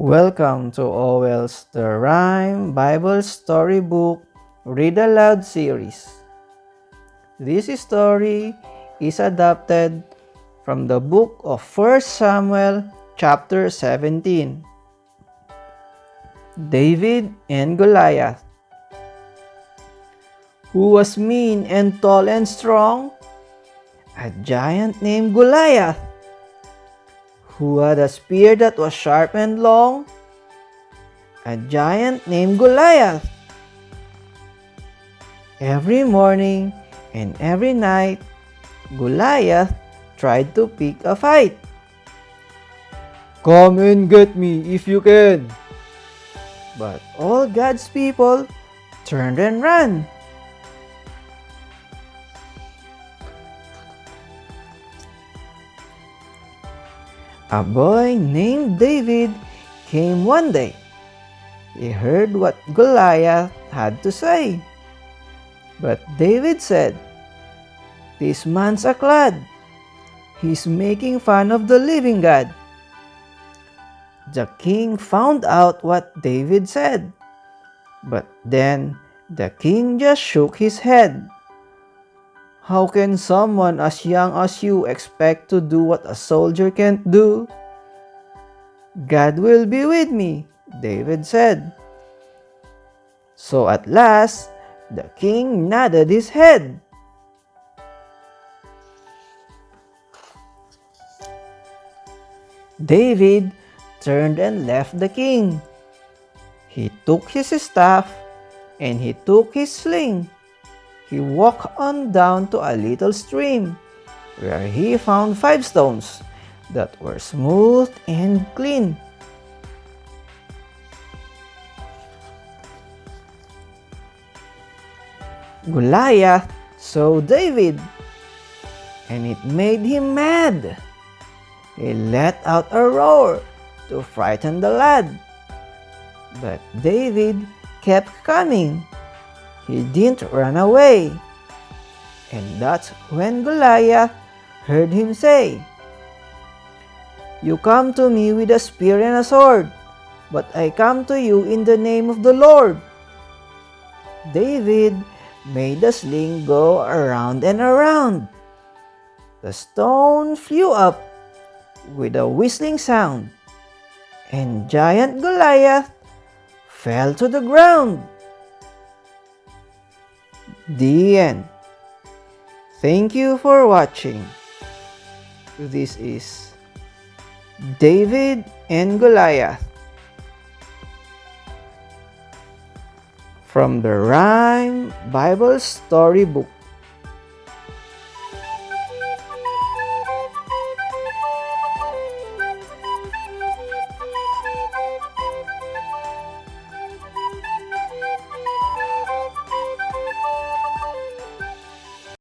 Welcome to Owell's The Rhyme Bible Storybook Read Aloud series. This story is adapted from the book of 1 Samuel chapter 17. David and Goliath. Who was mean and tall and strong? A giant named Goliath. Who had a spear that was sharp and long? A giant named Goliath. Every morning and every night, Goliath tried to pick a fight. "Come and get me if you can." But all God's people turned and ran. A boy named David came one day. He heard what Goliath had to say. But David said, "This man's a clod. He's making fun of the living God." The king found out what David said. But then the king just shook his head. "How can someone as young as you expect to do what a soldier can't do?" "God will be with me," David said. So at last, the king nodded his head. David turned and left the king. He took his staff and he took his sling. He walked on down to a little stream where he found 5 stones that were smooth and clean. Goliath saw David, and it made him mad. He let out a roar to frighten the lad. But David kept coming. He didn't run away. And that's when Goliath heard him say, "You come to me with a spear and a sword, but I come to you in the name of the Lord." David made the sling go around and around. The stone flew up with a whistling sound, and giant Goliath fell to the ground. The end. Thank you for watching. This is David and Goliath from the Rhyme Bible Storybook.